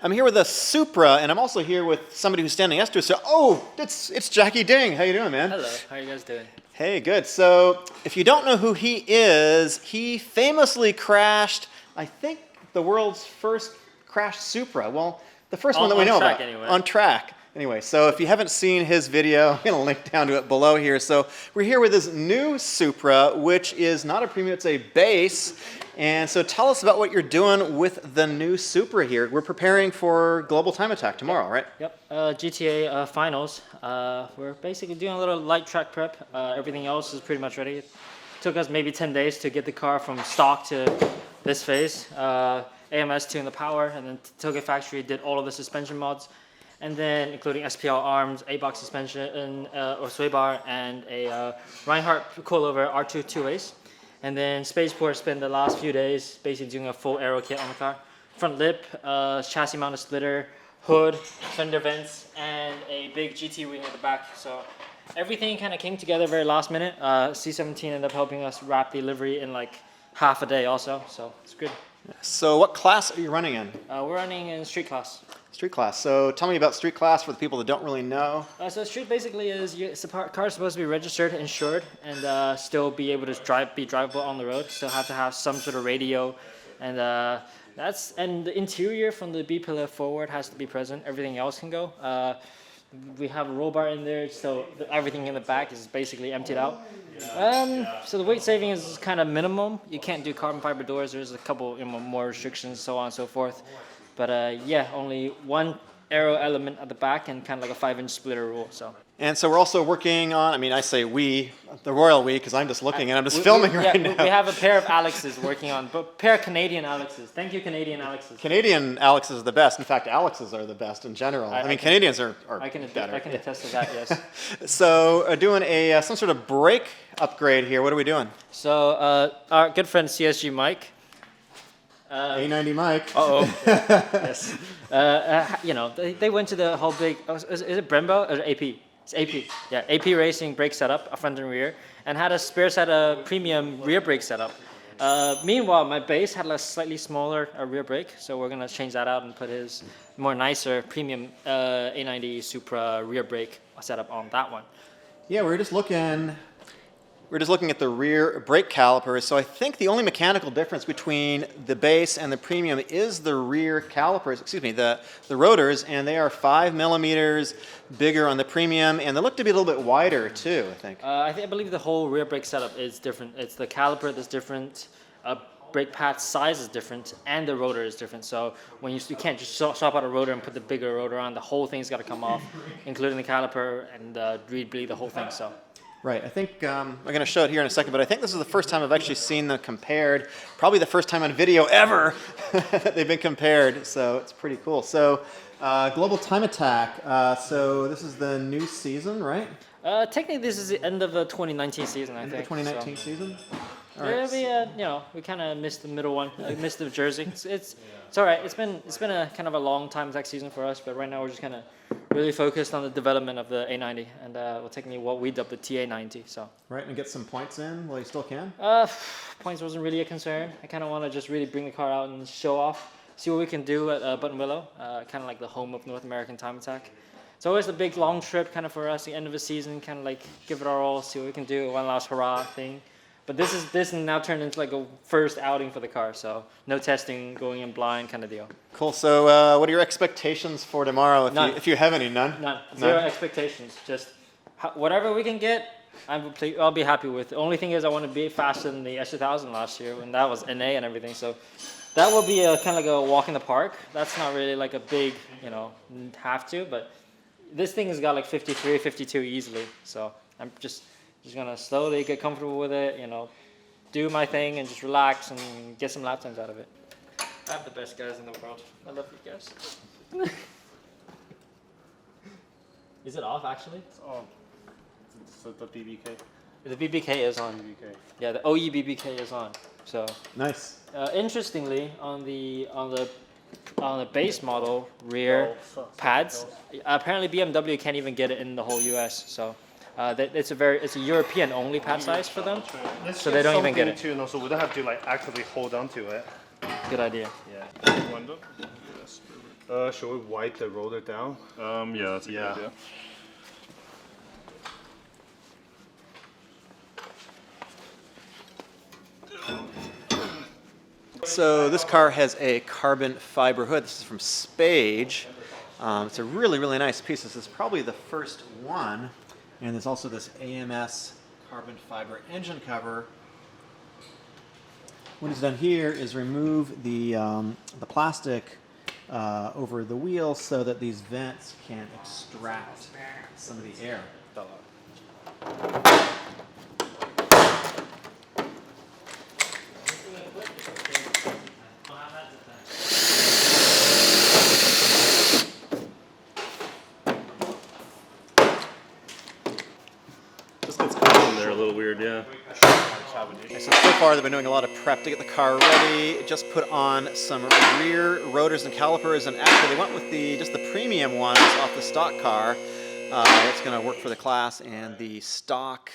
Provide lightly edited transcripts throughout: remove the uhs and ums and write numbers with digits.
I'm here with a Supra, and I'm also here with somebody who's standing next to us. So, it's Jackie Ding. How you doing, man? Hello. How are you guys doing? Hey, good. So, if you don't know who he is, he famously crashed, I think, the world's first crashed Supra. Well, the first one that we know about. Anyway. On track. Anyway, so if you haven't seen his video, I'm going to link down to it below here. So we're here with this new Supra, which is not a premium, it's a base. And so tell us about what you're doing with the new Supra here. We're preparing for Global Time Attack tomorrow, right? Yep. GTA finals. We're basically doing a little light track prep. Everything else is pretty much ready. It took us maybe 10 days to get the car from stock to this phase. AMS tuned the power, and then Toyota factory did all of the suspension mods. And then including SPL arms, A-box suspension, or sway bar, and a Reinhardt coilover R2 two-ways. And then Spaceport spent the last few days basically doing a full aero kit on the car. Front lip, chassis mounted splitter, hood, fender vents, and a big GT wing at the back. So everything kind of came together very last minute. C17 ended up helping us wrap the livery in like half a day also, so it's good. So what class are you running in? We're running in street class. Street class. So tell me about street class for the people that don't really know. So street basically is the car is supposed to be registered, insured, and still be able to be drivable on the road. Still have to have some sort of radio, and and the interior from the B pillar forward has to be present. Everything else can go. We have a roll bar in there, so everything in the back is basically emptied out. So the weight saving is kind of minimum. You can't do carbon fiber doors. There's a couple more restrictions, so on and so forth. But yeah, only one aero element at the back and kind of like a 5-inch splitter rule. So. And so we're also working on, I mean, I say we, the royal we, because I'm just looking and I'm just filming right now. We have a pair of Alexes working on, but a pair of Canadian Alexes. Thank you, Canadian Alexes. Canadian Alexes are the best. In fact, Alexes are the best in general. I mean, Canadians are better. I can attest to that, yes. So doing some sort of brake upgrade here. What are we doing? So our good friend CSG Mike. A90 Mike. Yes. You know, they went to the whole big, is it Brembo or AP? It's AP. Yeah, AP Racing brake setup, a front and rear, and had a spare set of premium rear brake setup. Meanwhile, my base had a slightly smaller rear brake, so we're gonna change that out and put his more nicer premium A90 Supra rear brake setup on that one. Yeah, we're just looking at the rear brake calipers. So I think the only mechanical difference between the base and the premium is the rear calipers, the rotors, and they are 5 millimeters bigger on the premium, and they look to be a little bit wider too, I think. I believe the whole rear brake setup is different. It's the caliper that's different, brake pad size is different, and the rotor is different. So when you can't just swap out a rotor and put the bigger rotor on, the whole thing's got to come off, including the caliper and really the whole thing. So. Right, I think I'm going to show it here in a second, but I think this is the first time I've actually seen them compared. Probably the first time on video ever that they've been compared, so it's pretty cool. So, Global Time Attack, so this is the new season, right? Technically, this is the end of the 2019 season, I think. The 2019 season? All right. Yeah, we kind of missed the middle one. I missed the Jersey. It's all right. It's been a kind of a long time attack season for us, but right now we're just kind of really focused on the development of the A90, and we're taking what we dubbed the TA90. So. Right, and get some points in while you still can. Points wasn't really a concern. I kind of want to just really bring the car out and show off, see what we can do at Buttonwillow, kind of like the home of North American Time Attack. It's always a big long trip, kind of for us, the end of the season, kind of like give it our all, see what we can do, one last hurrah thing. But this now turned into like a first outing for the car, so no testing, going in blind kind of deal. Cool. So what are your expectations for tomorrow, if you have any? None? None. Zero expectations. Just whatever we can get, I'll be happy with. The only thing is I want to be faster than the S2000 last year, when that was NA and everything. So that will be a kind of like a walk in the park. That's not really like a big, have to, but this thing has got like 53, 52 easily. So I'm just gonna slowly get comfortable with it, do my thing and just relax and get some lap times out of it. I have the best guys in the world. I love you guys. Is it off actually? It's on. So the BBK. The BBK is on. BBK. Yeah, the OE BBK is on. So nice. Interestingly, on the base model rear pads, apparently BMW can't even get it in the whole US. So. It's a European only pad size for them, so they don't even get it. So we don't have to like actively hold on to it. Good idea. Yeah. Window. Yes. Should we wipe the rotor down? Yeah, that's a good idea. So this car has a carbon fiber hood. This is from Spage. It's a really, really nice piece. This is probably the first one. And there's also this AMS carbon fiber engine cover. What he's done here is remove the plastic over the wheels so that these vents can extract some of the air. This gets caught in there a little weird, yeah. So far they've been doing a lot of prep to get the car ready. Just put on some rear rotors and calipers, and actually they went with just the premium ones off the stock car. It's going to work for the class, and the stock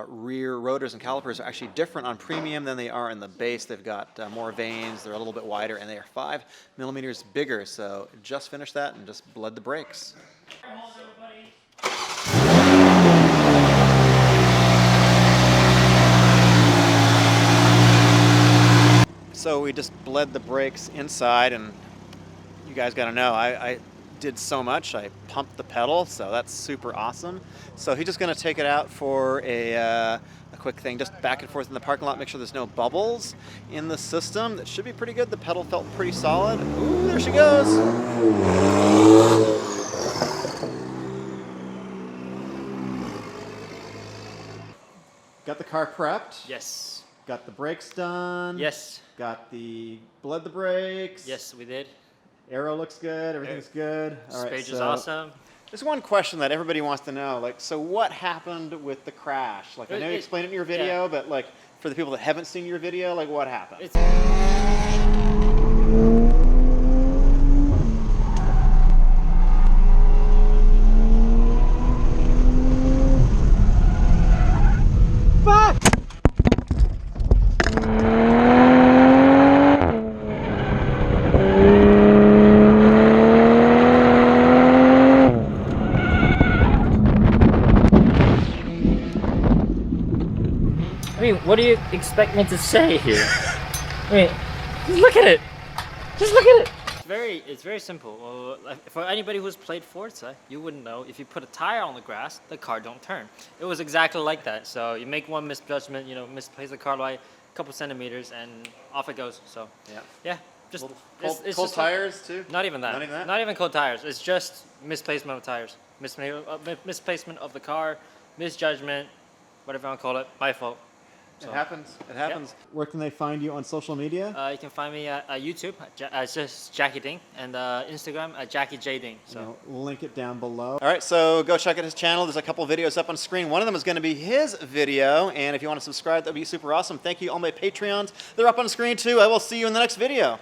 rear rotors and calipers are actually different on premium than they are in the base. They've got more vanes, they're a little bit wider, and they are 5 millimeters bigger. So just finished that and just bled the brakes. So we just bled the brakes inside, and you guys got to know, I did so much. I pumped the pedal, so that's super awesome. So he's just going to take it out for a quick thing, just back and forth in the parking lot, make sure there's no bubbles in the system. That should be pretty good. The pedal felt pretty solid. Ooh, there she goes. Got the car prepped. Yes. Got the brakes done. Yes. Got bled the brakes. Yes, we did. Aero looks good. Everything's good. All right, Spage is awesome. There's one question that everybody wants to know. Like, so what happened with the crash? Like, I know you explained it in your video, but like, for the people that haven't seen your video, like, what happened? I mean, what do you expect me to say here? I mean, just look at it. Just look at it. It's very simple. Well, like, for anybody who's played Forza, you wouldn't know if you put a tire on the grass, the car don't turn. It was exactly like that. So you make one misjudgment, you know, misplace the car by a couple centimeters, and off it goes. So yeah, just it's cold just tires too. Not even that. Not even that? Not even cold tires. It's just misplacement of tires, misplacement of the car, misjudgment, whatever you want to call it. My fault. It happens. It happens. Where can they find you on social media? You can find me at YouTube, it's just Jackie Ding, and Instagram at Jackie J Ding. So Link it down below. All right, so go check out his channel. There's a couple videos up on screen. One of them is going to be his video, and if you want to subscribe, that would be super awesome. Thank you, all my Patreons. They're up on screen too. I will see you in the next video.